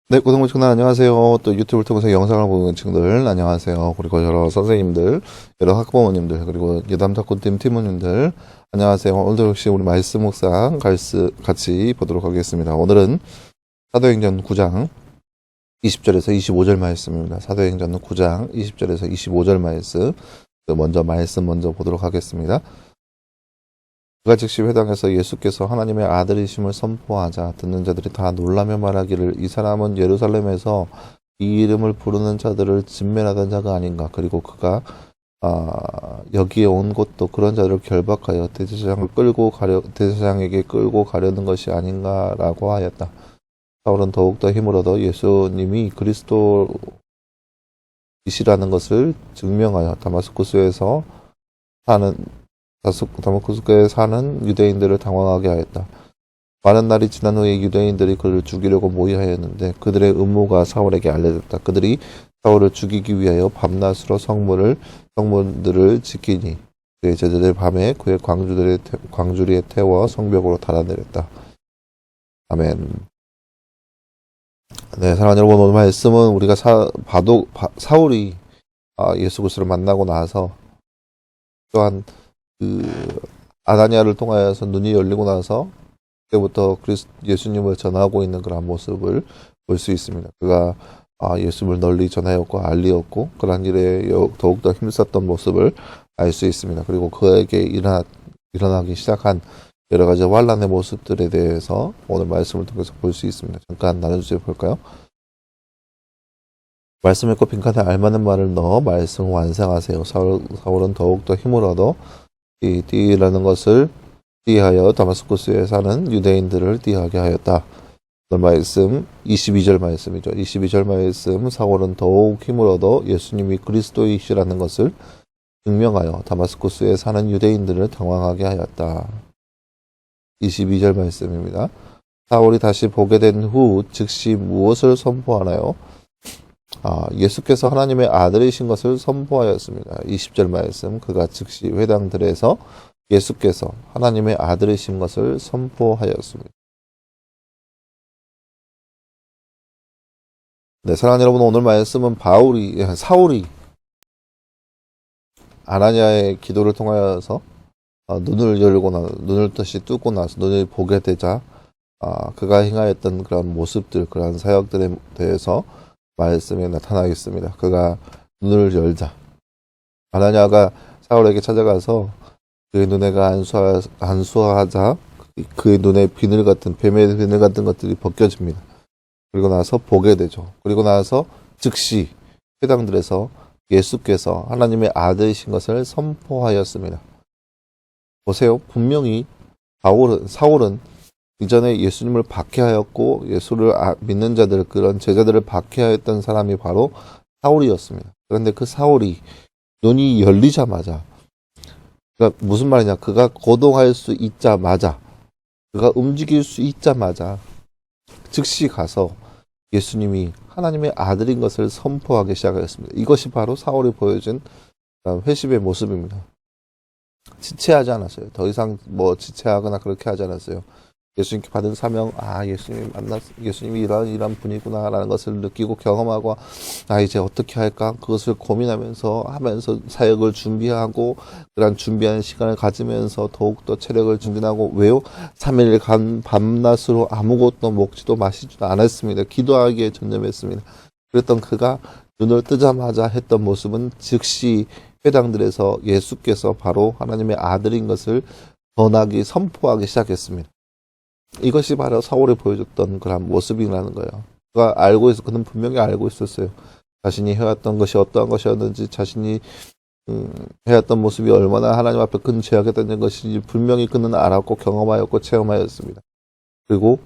네, 고등부 친구들 안녕하세요. 또 유튜브를 통해서 영상을 보는 친구들 안녕하세요. 그리고 여러 선생님들, 여러 학부모님들, 그리고 예담탁구팀 팀원님들 안녕하세요. 오늘도 역시 우리 말씀 묵상 같이 보도록 하겠습니다. 오늘은 사도행전 9장 20절에서 25절 말씀입니다. 사도행전 9장 20절에서 25절 말씀 먼저 보도록 하겠습니다. 그가 즉시 회당에서 예수께서 하나님의 아들이심을 선포하자 듣는 자들이 다 놀라며 말하기를 이 사람은 예루살렘에서 이 이름을 부르는 자들을 진멸하던 자가 아닌가. 그리고 그가 여기에 온 것도 그런 자들을 결박하여 대제사장에게 끌고 가려는 것이 아닌가라고 하였다. 사울은 더욱더 힘을 얻어 예수님이 그리스도이시라는 것을 증명하여 다마스쿠스에 사는 유대인들을 당황하게 하였다. 많은 날이 지난 후에 유대인들이 그를 죽이려고 모의하였는데 그들의 음모가 사울에게 알려졌다. 그들이 사울을 죽이기 위하여 밤낮으로 성문들을 지키니 그의 제자들 밤에 그의 광주리에 태워 성벽으로 달아내렸다. 아멘. 네, 사랑하는 여러분, 오늘 말씀은 우리가 사울이 예수 그리스도를 만나고 나서 또한 아나니아를 통하여서 눈이 열리고 나서 그때부터 예수님을 전하고 있는 그런 모습을 볼 수 있습니다. 그가 예수님을 널리 전하였고 알리었고 그런 일에 더욱더 힘썼던 모습을 알 수 있습니다. 그리고 그에게 일어나기 시작한 여러 가지 환란의 모습들에 대해서 오늘 말씀을 통해서 볼 수 있습니다. 잠깐 나눠주세요. 볼까요? 말씀 읽고 빈칸에 알맞는 말을 넣어 말씀을 완성하세요. 사울은 더욱더 힘을 얻어 이 띠라는 것을 띠하여 다마스쿠스에 사는 유대인들을 띠하게 하였다. 오늘 말씀 22절 말씀이죠. 22절 말씀 사울은 더욱 힘을 얻어 예수님이 그리스도이시라는 것을 증명하여 다마스쿠스에 사는 유대인들을 당황하게 하였다. 22절 말씀입니다. 사울이 다시 보게 된 후 즉시 무엇을 선포하나요? 예수께서 하나님의 아들이신 것을 선포하였습니다. 20절 말씀 그가 즉시 회당들에서 예수께서 하나님의 아들이신 것을 선포하였습니다. 네, 사랑하는 여러분, 오늘 말씀은 사울이 아나니아의 기도를 통하여서 눈을 다시 뜨고 나서 눈을 보게 되자 그가 행하였던 그런 모습들, 그런 사역들에 대해서 말씀에 나타나 있습니다. 그가 눈을 열자 아나니아가 사울에게 찾아가서 그의 눈에가 안수하자 그의 눈에 뱀의 비늘 같은 것들이 벗겨집니다. 그리고 나서 보게 되죠. 그리고 나서 즉시 회당들에서 예수께서 하나님의 아들이신 것을 선포하였습니다. 보세요. 분명히 사울은 이전에 예수님을 박해하였고 예수를 믿는 자들, 그런 제자들을 박해하였던 사람이 바로 사울이었습니다. 그런데 그 사울이 눈이 열리자마자, 그러니까 무슨 말이냐, 그가 거동할 수 있자마자, 그가 움직일 수 있자마자 즉시 가서 예수님이 하나님의 아들인 것을 선포하기 시작하였습니다. 이것이 바로 사울이 보여준 회심의 모습입니다. 지체하지 않았어요. 더 이상 지체하거나 그렇게 하지 않았어요. 예수님께 받은 사명, 예수님이 이런 분이구나라는 것을 느끼고 경험하고, 이제 어떻게 할까? 그것을 고민하면서 사역을 준비하고, 그런 준비하는 시간을 가지면서 더욱더 체력을 증진하고, 왜요? 3일간 밤낮으로 아무것도 먹지도 마시지도 않았습니다. 기도하기에 전념했습니다. 그랬던 그가 눈을 뜨자마자 했던 모습은 즉시 회당들에서 예수께서 바로 하나님의 아들인 것을 선포하기 시작했습니다. 이것이 바로 사울이 보여줬던 그런 모습이라는 거예요. 그는 분명히 알고 있었어요. 자신이 해왔던 것이 어떠한 것이었는지, 자신이 해왔던 모습이 얼마나 하나님 앞에 큰 죄악이었던 것인지 분명히 그는 알았고 경험하였고 체험하였습니다. 그리고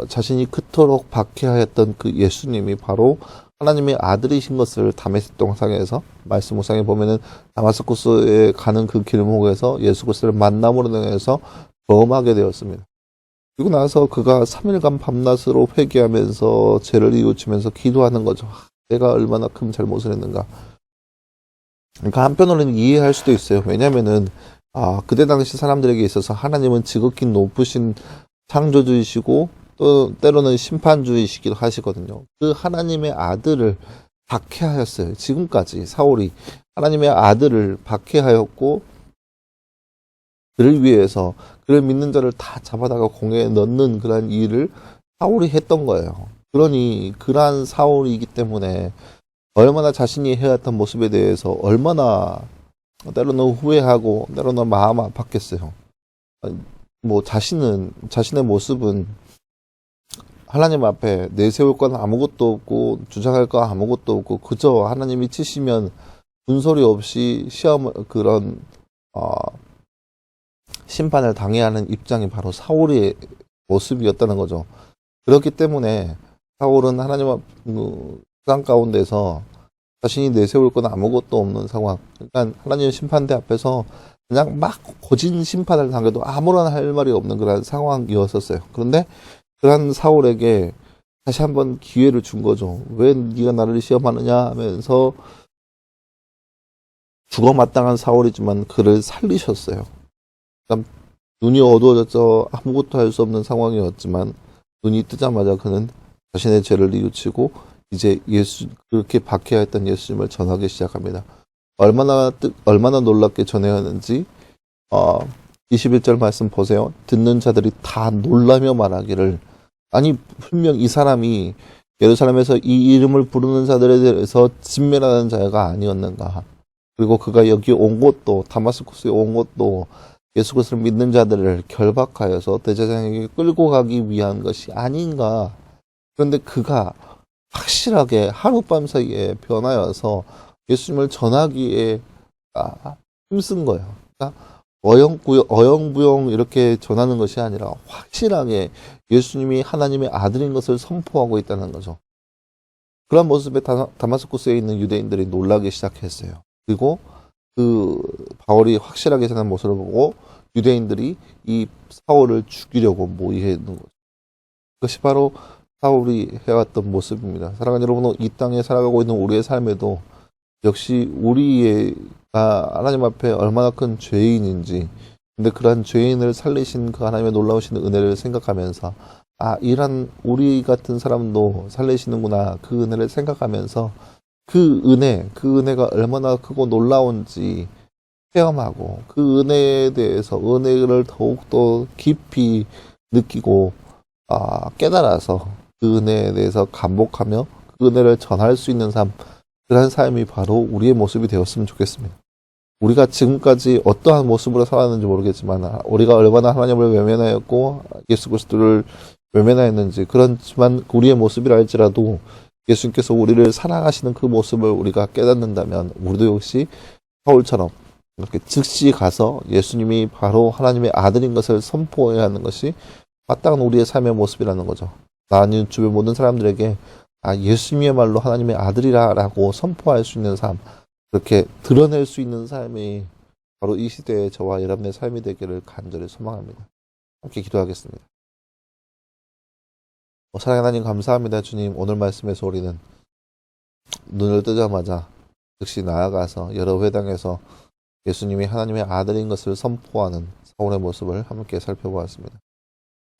자신이 그토록 박해하였던 그 예수님이 바로 하나님의 아들이신 것을 다메섹 동상에서 말씀 묵상에 보면은 다마스쿠스에 가는 그 길목에서 예수 그리스도를 만남으로 인해서 경험하게 되었습니다. 그리고 나서 그가 3일간 밤낮으로 회개하면서 죄를 뉘우치면서 기도하는 거죠. 내가 얼마나 큰 잘못을 했는가. 그러니까 한편으로는 이해할 수도 있어요. 왜냐하면은 그때 당시 사람들에게 있어서 하나님은 지극히 높으신 창조주이시고 또 때로는 심판주의시기도 하시거든요. 그 하나님의 아들을 박해하였어요. 지금까지 사울이 하나님의 아들을 박해하였고 그를 위해서 그를 믿는 자를 다 잡아다가 공에 넣는 그러한 일을 사울이 했던 거예요. 그러니 그러한 사울이기 때문에 얼마나 자신이 해왔던 모습에 대해서 얼마나 때로는 후회하고 때로는 마음 아팠겠어요. 뭐 자신의 모습은 하나님 앞에 내세울 건 아무것도 없고 주장할 건 아무것도 없고 그저 하나님이 치시면 군소리 없이 그런 심판을 당해야 하는 입장이 바로 사울의 모습이었다는 거죠. 그렇기 때문에 사울은 하나님 앞 세상 가운데서 자신이 내세울 건 아무것도 없는 상황, 그러니까 하나님의 심판대 앞에서 그냥 막 거진 심판을 당해도 아무런 할 말이 없는 그런 상황이었었어요. 그런데 그런 사울에게 다시 한번 기회를 준 거죠. 왜 네가 나를 시험하느냐 하면서 죽어마땅한 사울이지만 그를 살리셨어요. 그러니까 눈이 어두워졌죠. 아무것도 할 수 없는 상황이었지만 눈이 뜨자마자 그는 자신의 죄를 뉘우치고 이제 그렇게 박해했던 예수님을 전하기 시작합니다. 얼마나 놀랍게 전해야 하는지 21절 말씀 보세요. 듣는 자들이 다 놀라며 말하기를, 아니 분명 이 사람이 예루살렘에서 이 이름을 부르는 자들에 대해서 진멸하는 자가 아니었는가. 그리고 그가 여기 온 것도, 다마스쿠스에 온 것도 예수 그리스도를 믿는 자들을 결박하여서 대제사장에게 끌고 가기 위한 것이 아닌가. 그런데 그가 확실하게 하룻밤 사이에 변하여서 예수님을 전하기에 힘쓴 거예요. 그러니까 어영부영 이렇게 전하는 것이 아니라 확실하게 예수님이 하나님의 아들인 것을 선포하고 있다는 거죠. 그런 모습에 다마스쿠스에 있는 유대인들이 놀라기 시작했어요. 그리고 그 바울이 확실하게 전한 모습을 보고 유대인들이 이 사울을 죽이려고 모의했는 거죠. 그것이 바로 사울이 해왔던 모습입니다. 사랑하는 여러분, 이 땅에 살아가고 있는 우리의 삶에도 역시 우리가 하나님 앞에 얼마나 큰 죄인인지, 근데 그러한 죄인을 살리신 그 하나님의 놀라우신 은혜를 생각하면서 이런 우리 같은 사람도 살리시는구나, 그 은혜를 생각하면서 그 은혜가 얼마나 크고 놀라운지 체험하고 그 은혜에 대해서 은혜를 더욱더 깊이 느끼고 깨달아서 그 은혜에 대해서 감복하며 그 은혜를 전할 수 있는 삶, 그런 삶이 바로 우리의 모습이 되었으면 좋겠습니다. 우리가 지금까지 어떠한 모습으로 살았는지 모르겠지만 우리가 얼마나 하나님을 외면하였고 예수 그리스도를 외면하였는지, 그렇지만 우리의 모습이라 할지라도 예수님께서 우리를 사랑하시는 그 모습을 우리가 깨닫는다면 우리도 역시 사울처럼 이렇게 즉시 가서 예수님이 바로 하나님의 아들인 것을 선포해야 하는 것이 마땅한 우리의 삶의 모습이라는 거죠. 나는 주변 모든 사람들에게 예수님이야말로 하나님의 아들이라고 선포할 수 있는 삶, 그렇게 드러낼 수 있는 삶이 바로 이 시대의 저와 여러분의 삶이 되기를 간절히 소망합니다. 함께 기도하겠습니다. 사랑하는 하나님, 감사합니다. 주님, 오늘 말씀에서 우리는 눈을 뜨자마자 즉시 나아가서 여러 회당에서 예수님이 하나님의 아들인 것을 선포하는 사울의 모습을 함께 살펴보았습니다.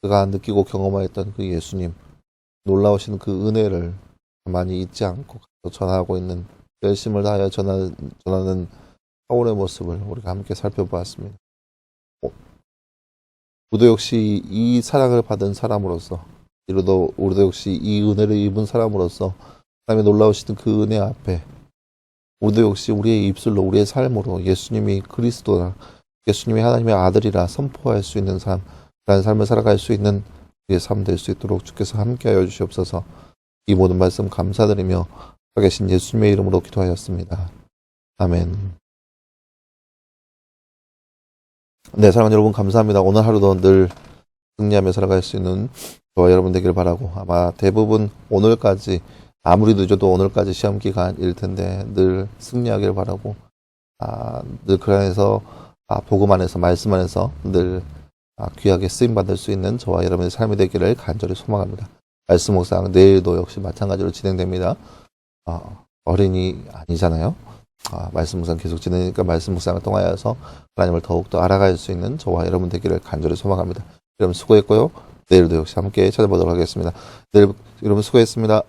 그가 느끼고 경험하였던 그 예수님, 놀라우신 그 은혜를 가만히 잊지 않고 전하고 있는, 열심을 다하여 전하는 사울의 모습을 우리가 함께 살펴보았습니다. 우리도 역시 이 사랑을 받은 사람으로서, 우리도 역시 이 은혜를 입은 사람으로서 하나님의 놀라우신 그 은혜 앞에 우리도 역시 우리의 입술로, 우리의 삶으로 예수님이 그리스도라, 예수님이 하나님의 아들이라 선포할 수 있는 삶, 그런 삶을 살아갈 수 있는 우리의 삶 될 수 있도록 주께서 함께하여 주시옵소서. 이 모든 말씀 감사드리며 살아계신 예수님의 이름으로 기도하였습니다. 아멘. 네, 사랑하는 여러분, 감사합니다. 오늘 하루도 늘 승리하며 살아갈 수 있는 저와 여러분 되길 바라고, 아마 대부분 오늘까지, 아무리 늦어도 오늘까지 시험 기간일 텐데 늘 승리하길 바라고, 늘 그 안에서 복음 안에서, 말씀 안에서 늘 귀하게 쓰임 받을 수 있는 저와 여러분의 삶이 되기를 간절히 소망합니다. 말씀 묵상 내일도 역시 마찬가지로 진행됩니다. 어린이 아니잖아요. 말씀 묵상 계속 진행하니까 말씀 묵상을 통하여서 하나님을 더욱더 알아갈 수 있는 저와 여러분 되기를 간절히 소망합니다. 여러분 수고했고요. 내일도 역시 함께 찾아보도록 하겠습니다. 내일 여러분 수고했습니다.